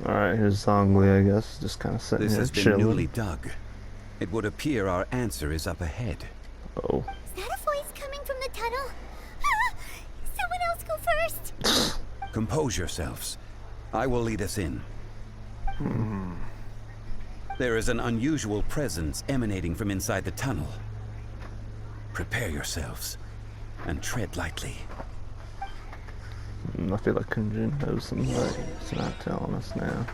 Alright, here's Zhongli, I guess. Just kind of sitting This here has been chilling. newly dug. It would appear our answer is up ahead. Oh. Is that a voice coming from the tunnel? Ah! Someone else go first! Compose yourselves. I will lead us in. There is an unusual presence emanating from inside the tunnel. Prepare yourselves and tread lightly. I feel like Kunjin knows something, but he's not telling us now.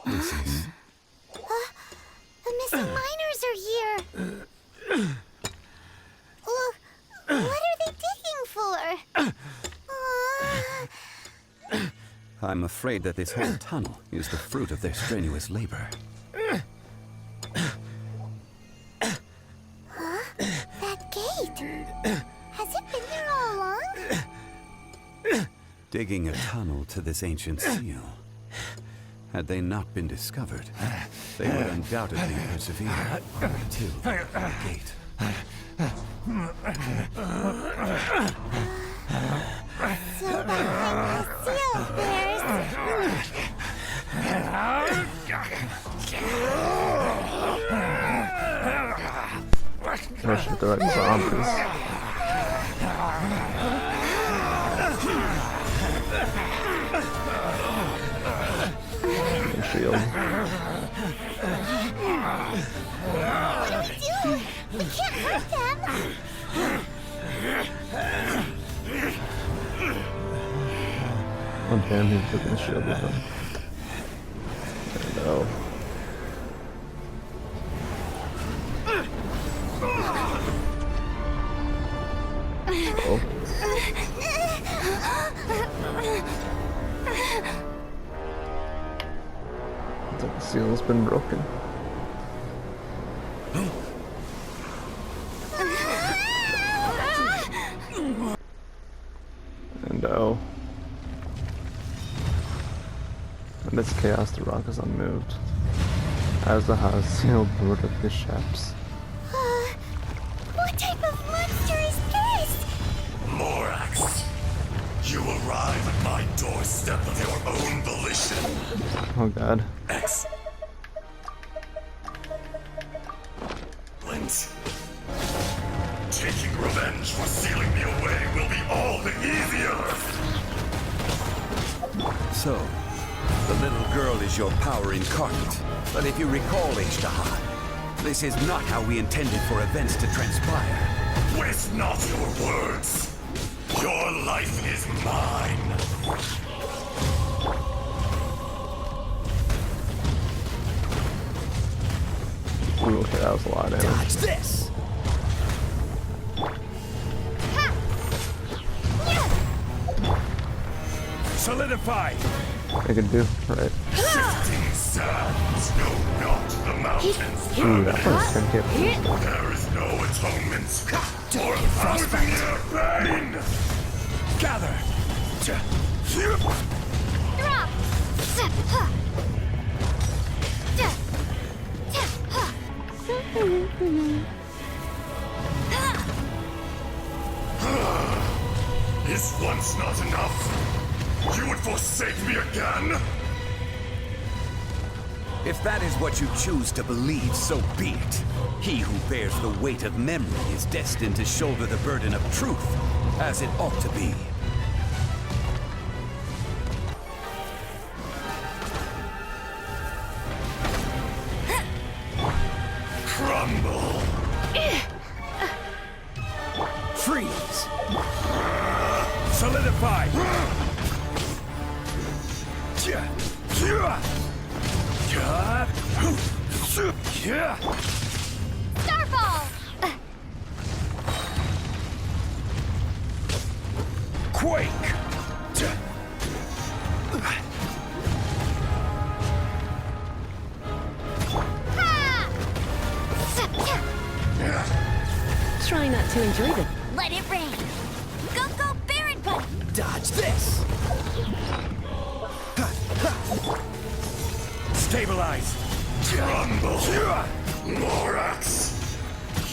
This is... The missing miners are here! What are they digging for? I'm afraid that this whole tunnel is the fruit of their strenuous labor. That gate! Has it been there all along? Digging a tunnel to this ancient seal. Had they not been discovered, they would undoubtedly persevere until the gate. So behind the seal, there's... Rushing through like zombies. Shield. What do we do? We can't hurt them! Oh damn, he took the shield with him. No. Oh. It's like the seal's been broken. And oh. Amidst chaos, the rock is unmoved. As the house sealed lord of bishops. What type of monster is this? Morax, you arrive at my doorstep of your own volition. Oh god. Excellent. Taking revenge for sealing me away will be all the easier. So, the little girl is your power incarnate. But if you recall, Ishtaha, this is not how we intended for events to transpire. Waste not your words. Your life is mine. Ooh, okay, that was a lot of damage. Dodge this! Solidify! I can do, right? Shifting sands know not the mountains. Ooh, that was 10k. There is no atonement for thousand-year pain. Gather! Drop! Is once not enough? You would forsake me again? If that is what you choose to believe, so be it. He who bears the weight of memory is destined to shoulder the burden of truth, as it ought to be. Crumble! Freeze! Solidify! Starfall! Quake! Try not to enjoy the... Let it rain! Go, go, Baron Buddy! Dodge this! Stabilize! Crumble! Morax!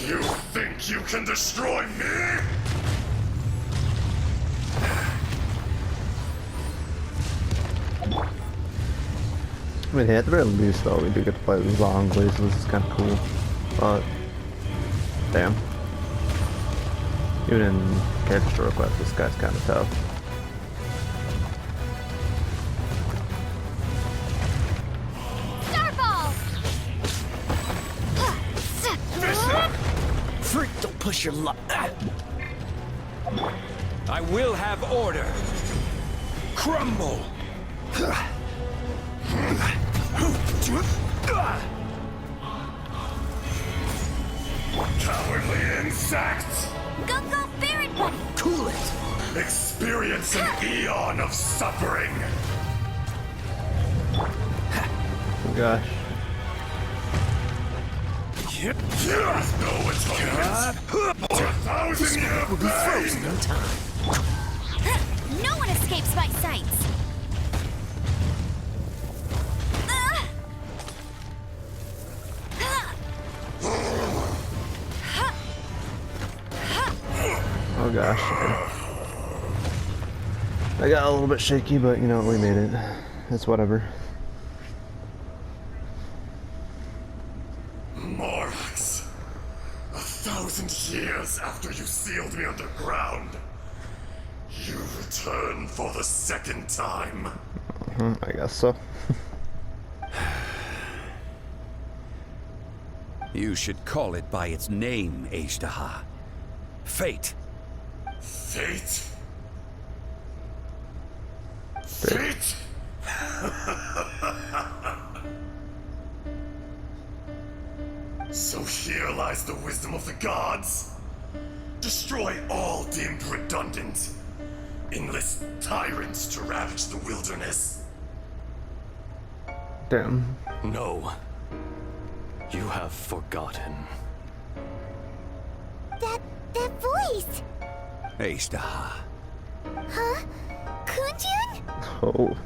You think you can destroy me? I mean, at the very least, though, we do get to play with Zhongli, so this is kind of cool. But, damn. Even in character request, this guy's kind of tough. Starball! Freak, don't push your luck. I will have order. Crumble! Cowardly insects! Go, go, Baron Buddy! Cool it. Experience an eon of suffering! Oh gosh. There is no atonement for 1,000-year We'll be frozen pain! in time. No one escapes my sights! Oh gosh. I got a little bit shaky, but you know, we made it. It's whatever. Morax, 1,000 years after you sealed me underground, you return for the second time. I guess so. You should call it by its name, Ashtaha. Fate. Fate? Fate? So here lies the wisdom of the gods. Destroy all deemed redundant. Enlist tyrants to ravage the wilderness. Damn. No. You have forgotten. That voice! Ashtaha. Huh? Kunjun? Oh.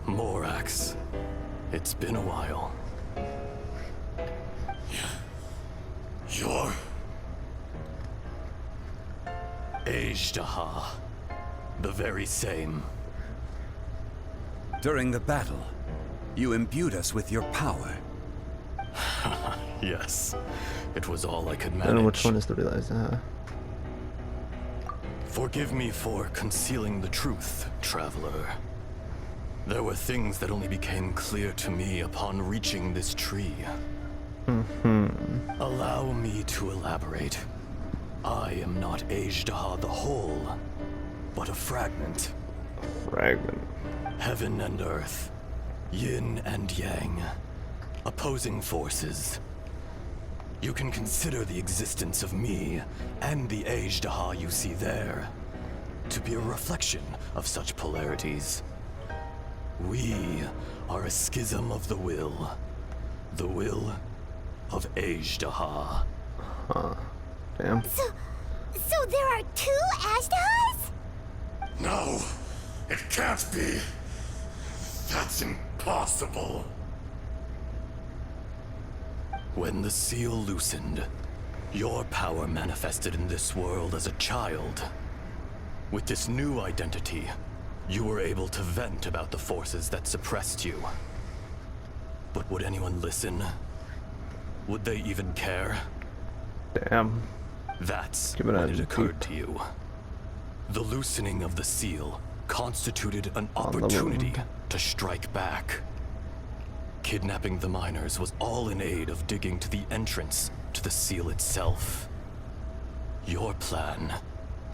Morax. It's been a while. You're... Ashtaha. The very same. During the battle, you imbued us with your power. Yes. It was all I could I manage. don't know which one is to realize. Forgive me for concealing the truth, traveler. There were things that only became clear to me upon reaching this tree. Allow me to elaborate. I am not Ashtaha the whole, but a fragment. Fragment. Heaven and earth, yin and yang, opposing forces. You can consider the existence of me and the Ashtaha you see there to be a reflection of such polarities. We are a schism of the will of Ashtaha. Huh. Damn. So there are two Ashtahas? No, it can't be. That's impossible. When the seal loosened, your power manifested in this world as a child. With this new identity, you were able to vent about the forces that suppressed you. But would anyone listen? Would they even care? Damn. That's Give it when a it occurred deep. to you. The loosening of the seal constituted an On the opportunity wound. to strike back. Kidnapping the miners was all in aid of digging to the entrance to the seal itself. Your plan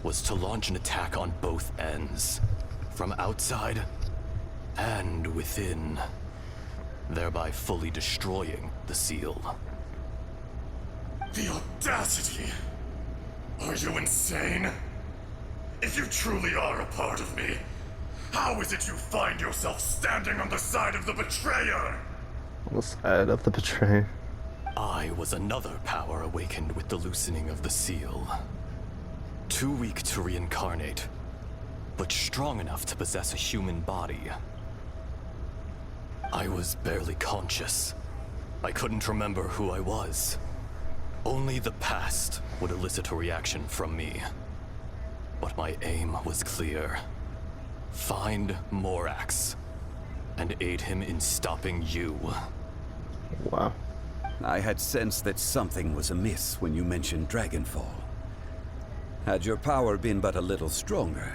was to launch an attack on both ends, from outside and within, thereby fully destroying the seal. The audacity! Are you insane? If you truly are a part of me, how is it you find yourself standing on the side of the betrayer? On the side of the betrayer. I was another power awakened with the loosening of the seal. Too weak to reincarnate, but strong enough to possess a human body. I was barely conscious. I couldn't remember who I was. Only the past would elicit a reaction from me. But my aim was clear. Find Morax and aid him in stopping you. Wow. I had sensed that something was amiss when you mentioned Dragonfall. Had your power been but a little stronger,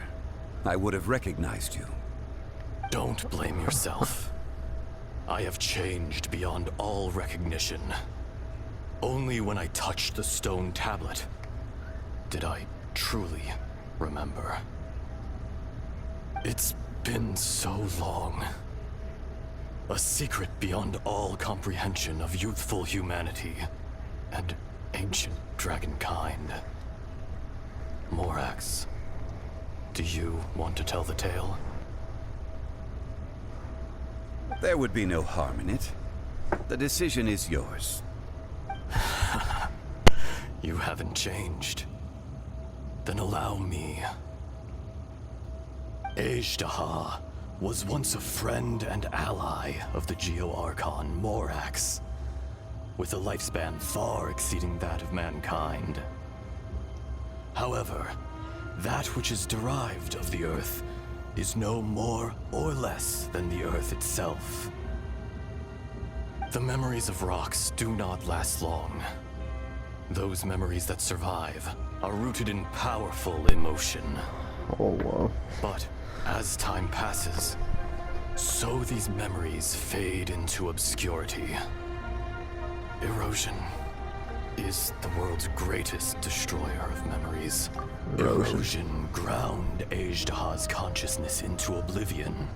I would have recognized you. Don't blame yourself. I have changed beyond all recognition. Only when I touched the stone tablet did I truly remember. It's been so long. A secret beyond all comprehension of youthful humanity and ancient dragonkind. Morax, do you want to tell the tale? There would be no harm in it. The decision is yours. You haven't changed. Then allow me. Ejdaha was once a friend and ally of the Geo-Archon Morax, with a lifespan far exceeding that of mankind. However, that which is derived of the Earth is no more or less than the Earth itself. The memories of rocks do not last long. Those memories that survive are rooted in powerful emotion. Oh, wow. But as time passes, so these memories fade into obscurity. Erosion is the world's greatest destroyer of memories. Erosion ground Ejdaha's consciousness into oblivion.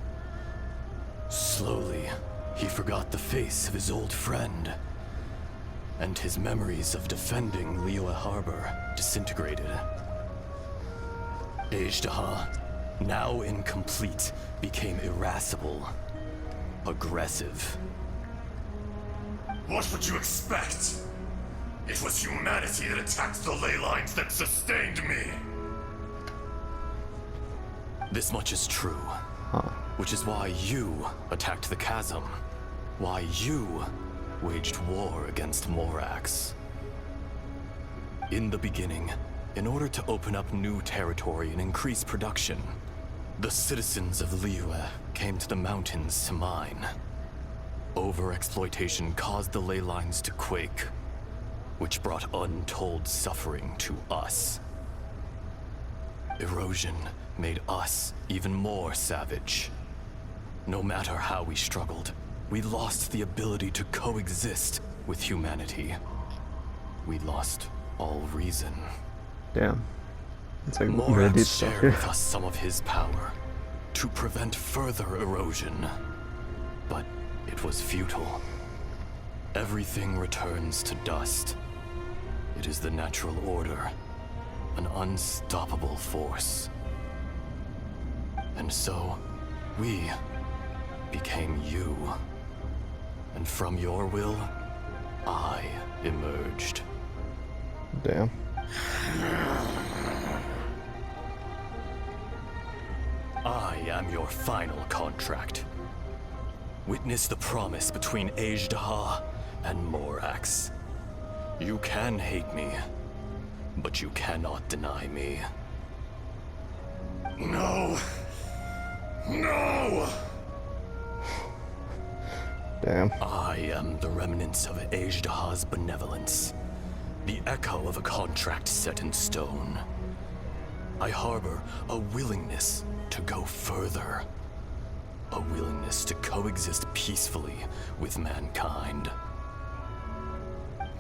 Slowly, he forgot the face of his old friend, and his memories of defending Liyue Harbor disintegrated. Ejdaha, now incomplete, became irascible, aggressive. What would you expect? It was humanity that attacked the ley lines that sustained me. This much is true, which is why you attacked the chasm, why you waged war against Morax. In the beginning, in order to open up new territory and increase production, the citizens of Liyue came to the mountains to mine. Overexploitation caused the ley lines to quake, which brought untold suffering to us. Erosion made us even more savage. No matter how we struggled, we lost the ability to coexist with humanity. We lost all reason. Damn. It's like really deep Morax stuff shared here. with us some of his power to prevent further erosion, but it was futile. Everything returns to dust. It is the natural order, an unstoppable force. And so, we became you. And from your will, I emerged. Damn. I am your final contract. Witness the promise between Ejdaha and Morax. You can hate me, but you cannot deny me. No. No! Damn. I am the remnants of Ejdaha's benevolence, the echo of a contract set in stone. I harbor a willingness to go further, a willingness to coexist peacefully with mankind.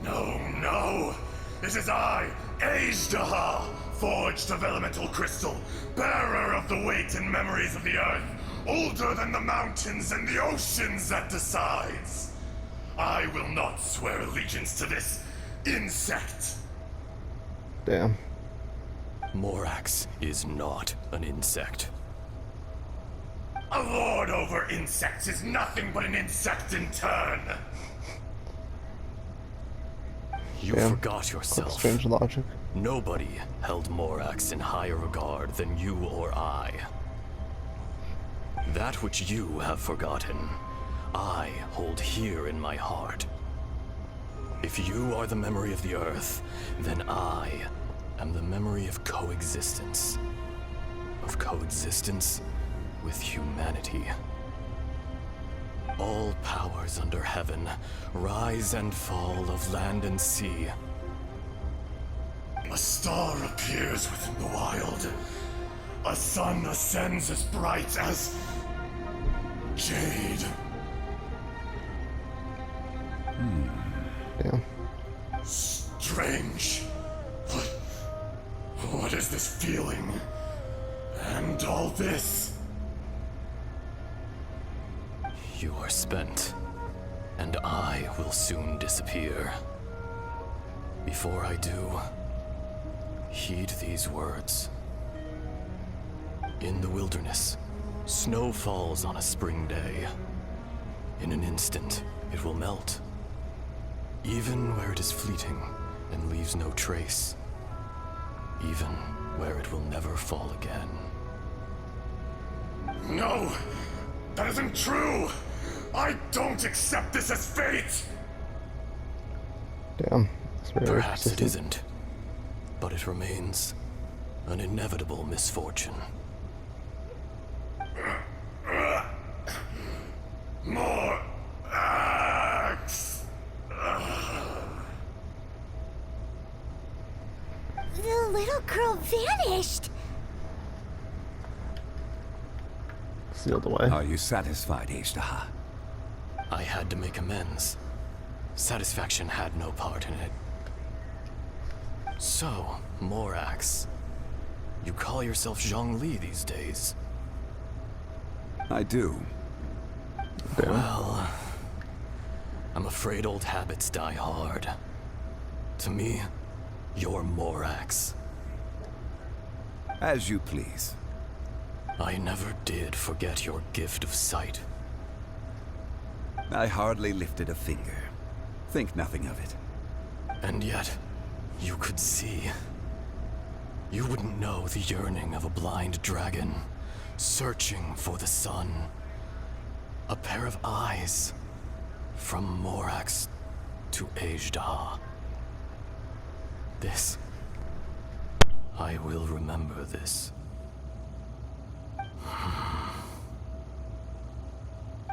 No, no! It is I, Ejdaha, forged of elemental crystal, bearer of the weight and memories of the earth, older than the mountains and the oceans that decides. I will not swear allegiance to this insect. Damn. Morax is not an insect. A lord over insects is nothing but an insect in turn. You Damn. forgot Quite yourself. strange logic. Nobody held Morax in higher regard than you or I. That which you have forgotten, I hold here in my heart. If you are the memory of the Earth, then I am the memory of coexistence. Of coexistence with humanity. All powers under heaven, rise and fall of land and sea. A star appears within the wild. A sun ascends as bright as jade. Damn. Strange. What is this feeling? And all this? You are spent, and I will soon disappear. Before I do, heed these words. In the wilderness, snow falls on a spring day. In an instant, it will melt. Even where it is fleeting and leaves no trace. Even where it will never fall again. No! That isn't true! I don't accept this as fate! Damn. That's very Perhaps it persistent. isn't, but it remains an inevitable misfortune. More axe! The little girl vanished. Sealed away. Are you satisfied, Ishtaha? I had to make amends. Satisfaction had no part in it. So, Morax, you call yourself Zhongli these days. I do. Damn. Well, I'm afraid old habits die hard. To me, you're Morax. As you please. I never did forget your gift of sight. I hardly lifted a finger. Think nothing of it. And yet, you could see. You wouldn't know the yearning of a blind dragon, searching for the sun. A pair of eyes, from Morax to Ejdah. This, I will remember this.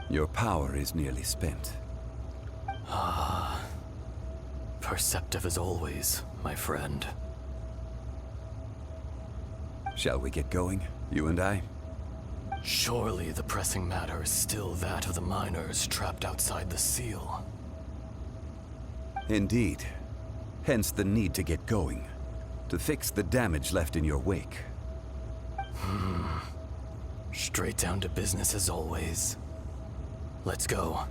Your power is nearly spent. Perceptive as always, my friend. Shall we get going, you and I? Surely the pressing matter is still that of the miners trapped outside the seal. Indeed. Hence the need to get going. To fix the damage left in your wake. Straight down to business as always. Let's go.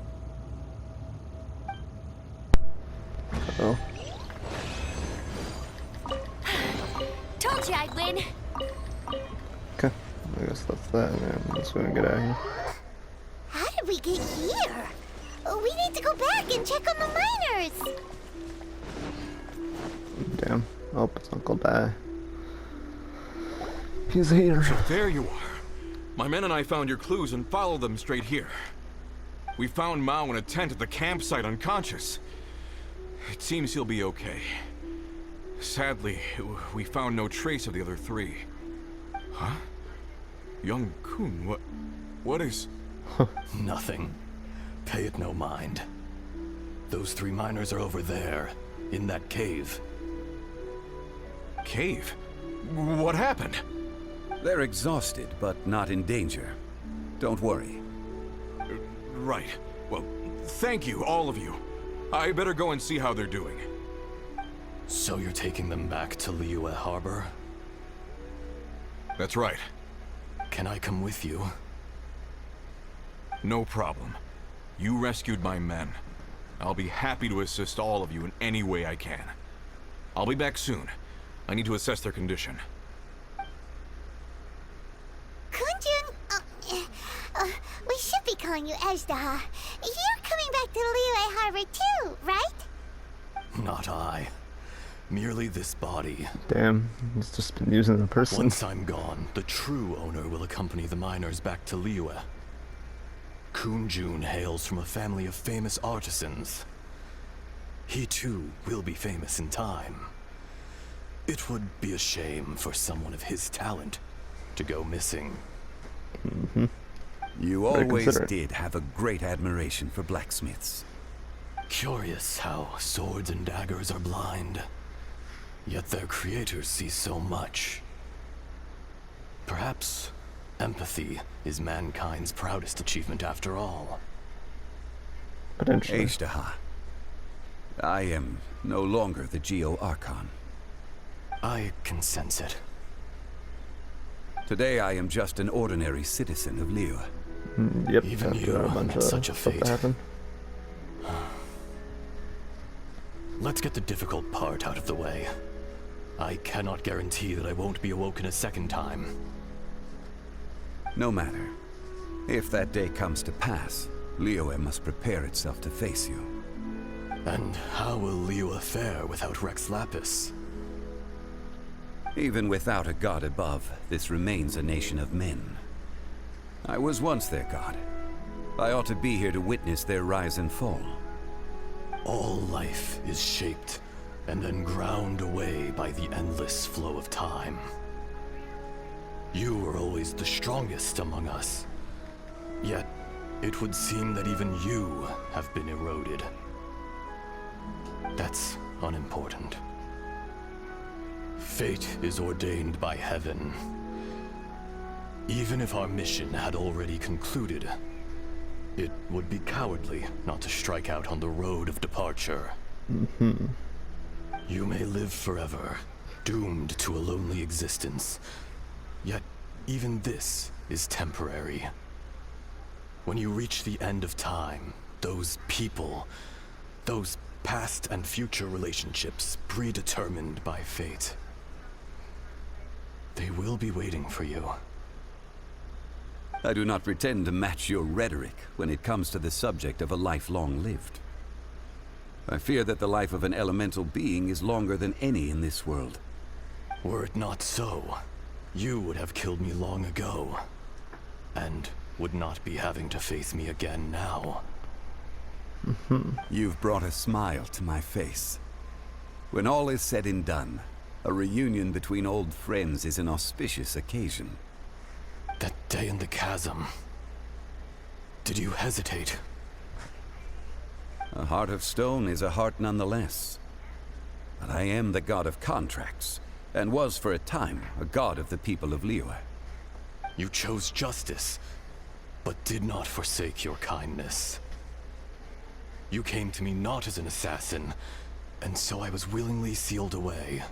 Oh. Told you I'd win. Okay. I guess that's that. Man. Let's go and get out of here. How did we get here? We need to go back and check on the miners. Damn. Oh, it's Uncle Die. He's a hater. There you are. My men and I found your clues and followed them straight here. We found Mao in a tent at the campsite unconscious. It seems he'll be okay. Sadly, we found no trace of the other three. Huh? Young Kun, what is... Nothing. Pay it no mind. Those three miners are over there, in that cave. Cave? What happened? They're exhausted, but not in danger. Don't worry. Right. Well, thank you, all of you. I better go and see how they're doing. So you're taking them back to Liyue Harbor? That's right. Can I come with you? No problem. You rescued my men. I'll be happy to assist all of you in any way I can. I'll be back soon. I need to assess their condition. Kunjun, we should be calling you Ejdah. You're coming back to Liyue Harbor too, right? Not I. Merely this body. Damn. He's just been using the person. Once I'm gone, the true owner will accompany the miners back to Liyue. Kunjun hails from a family of famous artisans. He too will be famous in time. It would be a shame for someone of his talent to go missing. You Very always considerate. did have a great admiration for blacksmiths. Curious how swords and daggers are blind, yet their creators see so much. Perhaps empathy is mankind's proudest achievement after all. Potentially. Ashtaha, I am no longer the Geo-Archon. I can sense it. Today I am just an ordinary citizen of Liyue. Yep, Even after you a bunch met of such a stuff fate. happened. Let's get the difficult part out of the way. I cannot guarantee that I won't be awoken a second time. No matter. If that day comes to pass, Liyue must prepare itself to face you. And how will Liyue fare without Rex Lapis? Even without a god above, this remains a nation of men. I was once their god. I ought to be here to witness their rise and fall. All life is shaped and then ground away by the endless flow of time. You were always the strongest among us. Yet, it would seem that even you have been eroded. That's unimportant. Fate is ordained by heaven. Even if our mission had already concluded, it would be cowardly not to strike out on the road of departure. You may live forever, doomed to a lonely existence. Yet, even this is temporary. When you reach the end of time, those people, those past and future relationships predetermined by fate, they will be waiting for you. I do not pretend to match your rhetoric when it comes to the subject of a life long lived. I fear that the life of an elemental being is longer than any in this world. Were it not so, you would have killed me long ago, and would not be having to face me again now. You've brought a smile to my face. When all is said and done, a reunion between old friends is an auspicious occasion. That day in the chasm, did you hesitate? A heart of stone is a heart nonetheless. But I am the god of contracts, and was for a time a god of the people of Liyue. You chose justice, but did not forsake your kindness. You came to me not as an assassin, and so I was willingly sealed away.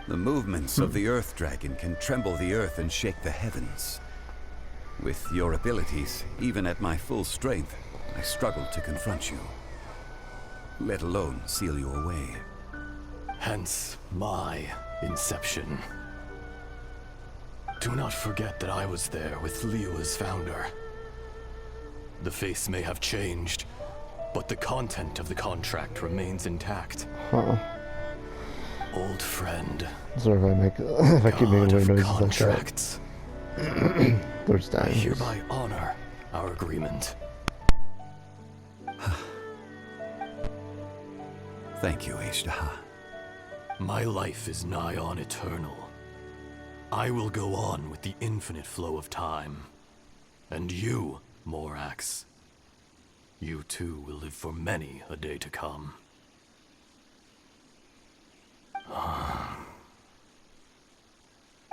The movements of the Earth Dragon can tremble the earth and shake the heavens. With your abilities, even at my full strength, I struggled to confront you. Let alone seal you away. Hence my inception. Do not forget that I was there with Liyue's founder. The face may have changed, but the content of the contract remains intact. Huh. Old friend, So if I keep making god weird of noises like that, contracts, there's I dying. hereby honor our agreement. Thank you, Ashtaha. My life is nigh on eternal. I will go on with the infinite flow of time. And you, Morax, you too will live for many a day to come.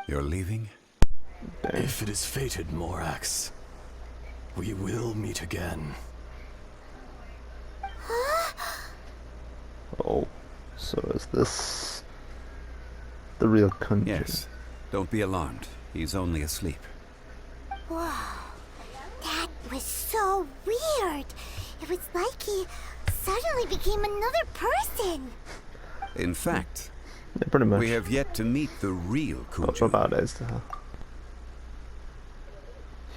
You're leaving? If it is fated, Morax, we will meet again. Oh, so is this the real country? Yes. Don't be alarmed. He's only asleep. Whoa. That was so weird. It was like he suddenly became another person. In fact, Yeah, pretty much. we have yet to meet the real What Kunjun. about Ashtaha?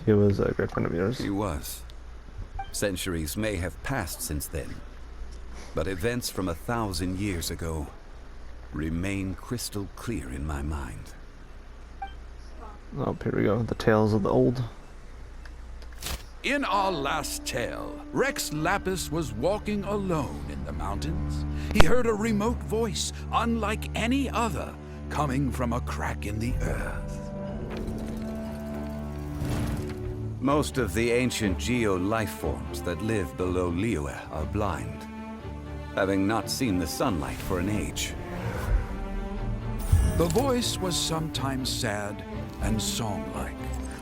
He was a great friend of yours. He was. Centuries may have passed since then, but events from 1,000 years ago remain crystal clear in my mind. Oh, here we go. The tales of the old. In our last tale, Rex Lapis was walking alone in the mountains. He heard a remote voice, unlike any other, coming from a crack in the earth. Most of the ancient geo life forms that live below Liyue are blind, having not seen the sunlight for an age. The voice was sometimes sad and song-like.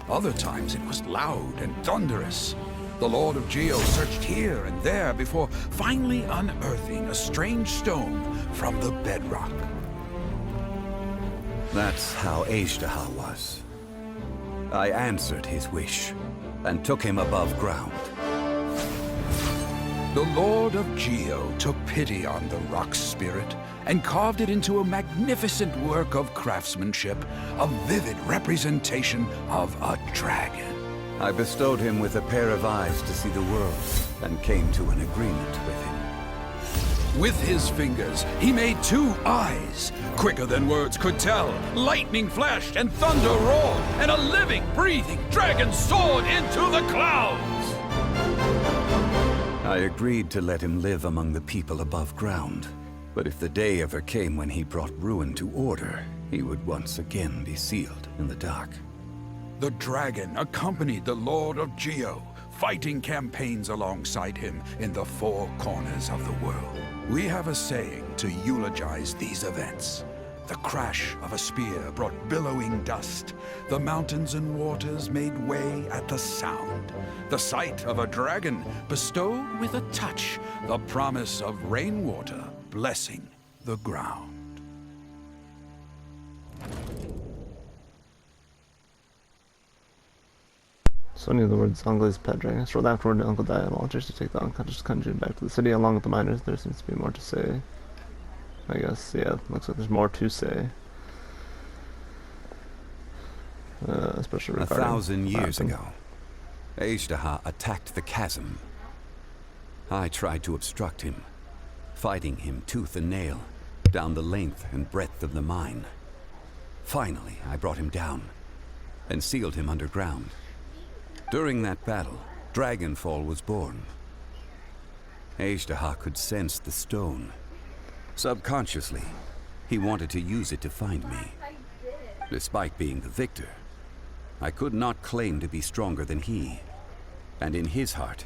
Other times it was loud and thunderous. The Lord of Geo searched here and there before finally unearthing a strange stone from the bedrock. That's how Azhdaha was. I answered his wish and took him above ground. The Lord of Geo took pity on the rock spirit and carved it into a magnificent work of craftsmanship, a vivid representation of a dragon. I bestowed him with a pair of eyes to see the world and came to an agreement with him. With his fingers, he made 2 eyes, quicker than words could tell. Lightning flashed and thunder roared, and a living, breathing dragon soared into the clouds. I agreed to let him live among the people above ground. But if the day ever came when he brought ruin to order, he would once again be sealed in the dark. The dragon accompanied the Lord of Geo, fighting campaigns alongside him in the 4 corners of the world. We have a saying to eulogize these events. The crash of a spear brought billowing dust. The mountains and waters made way at the sound. The sight of a dragon bestowed with a touch the promise of rainwater blessing the ground. So I knew the word Zhongli's pet dragon. Shortly afterward, Uncle died. Volunteers to take the unconscious Kunjun back to the city along with the miners. There seems to be more to say. I guess, yeah, looks like there's more to say. Especially regarding 1,000 years ago, Azhdaha attacked the chasm. I tried to obstruct him, fighting him tooth and nail, down the length and breadth of the mine. Finally, I brought him down, and sealed him underground. During that battle, Dragonfall was born. Azhdaha could sense the stone. Subconsciously, he wanted to use it to find me. Despite being the victor, I could not claim to be stronger than he. And in his heart,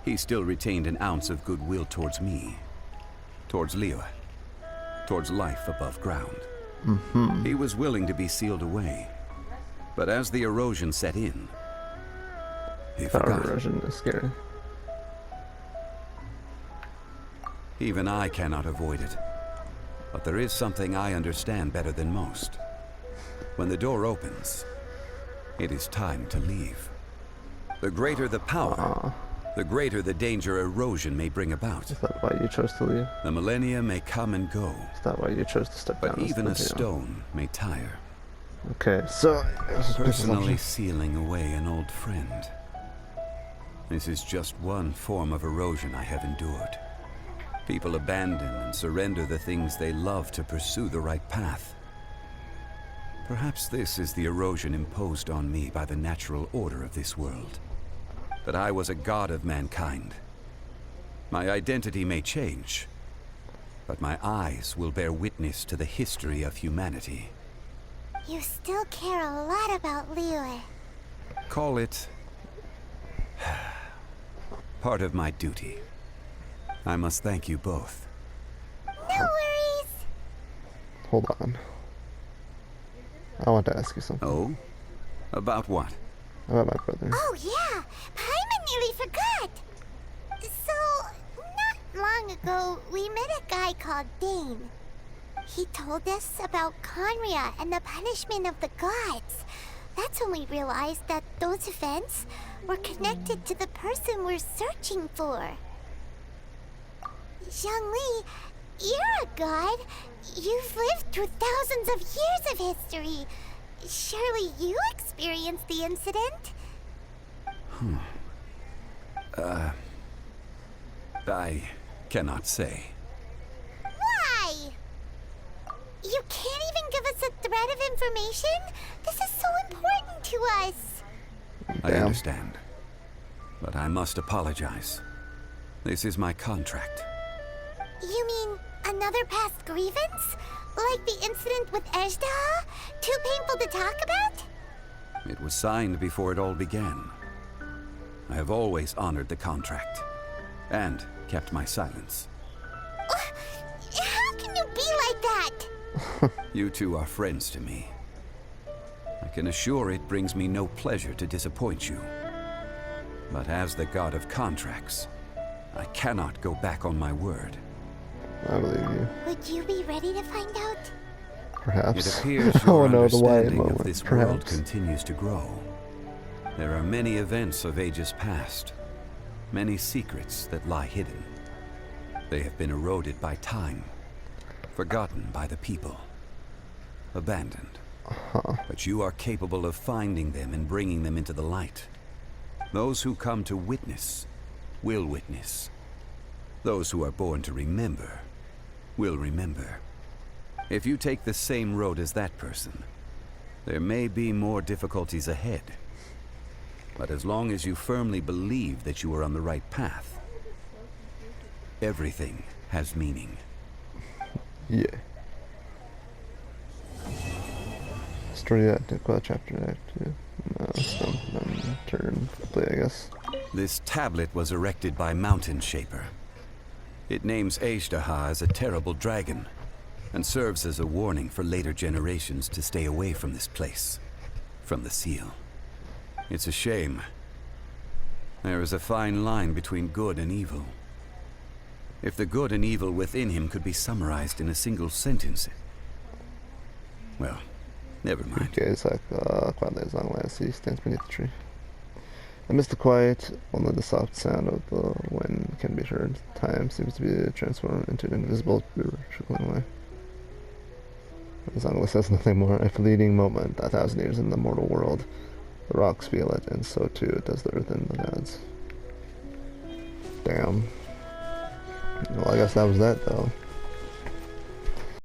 he still retained an ounce of goodwill towards me. Towards Liyue. Towards life above ground. He was willing to be sealed away. But as the erosion set in, he forgot. Erosion is scary. Even I cannot avoid it. But there is something I understand better than most. When the door opens, it is time to leave. The greater the power, the greater the danger erosion may bring about. Is that why you chose to leave? The millennia may come and go. Is that why you chose to step down? But even a stone may tire. Okay, so Personally sealing away an old friend. This is just one form of erosion I have endured. People abandon and surrender the things they love to pursue the right path. Perhaps this is the erosion imposed on me by the natural order of this world. That I was a god of mankind. My identity may change, but my eyes will bear witness to the history of humanity. You still care a lot about Liyue. Call it part of my duty. I must thank you both. No worries. Hold on. I want to ask you something. Oh? About what? About my brother. Oh yeah, Paimon nearly forgot. So, not long ago, we met a guy called Dane. He told us about Conria and the punishment of the gods. That's when we realized that those events were connected to the person we're searching for. Zhongli, you're a god. You've lived through thousands of years of history. Surely you experienced the incident? I cannot say. Why? You can't even give us a thread of information? This is so important to us. I understand. but I must apologize. This is my contract. You mean another past grievance? Like the incident with Ejda? Too painful to talk about? It was signed before it all began. I have always honored the contract, and kept my silence. How can you be like that? You two are friends to me. I can assure it brings me no pleasure to disappoint you. But as the god of contracts, I cannot go back on my word. I believe you. Would you be ready to find out? Perhaps. It appears Oh your no, the Wyatt understanding moment. of this world Perhaps. continues to grow. There are many events of ages past, many secrets that lie hidden. They have been eroded by time, forgotten by the people, abandoned. But you are capable of finding them and bringing them into the light. Those who come to witness will witness. Those who are born to remember will remember. If you take the same road as that person, there may be more difficulties ahead. But as long as you firmly believe that you are on the right path, everything has meaning. Yeah. Story Act, Chapter Act 2. No, still turn play, I guess. This tablet was erected by Mountain Shaper. It names Ejdaha as a terrible dragon, and serves as a warning for later generations to stay away from this place, from the seal. It's a shame. There is a fine line between good and evil. If the good and evil within him could be summarized in a single sentence... Well, never mind. Okay, it's like quietly as long as he stands beneath the tree. Amidst the quiet, only the soft sound of the wind can be heard. Time seems to be transformed into an invisible river trickling away. Zhongli says nothing more. A fleeting moment, 1,000 years in the mortal world. The rocks feel it, and so too does the earth and the gods. Damn. Well, I guess that was that, though.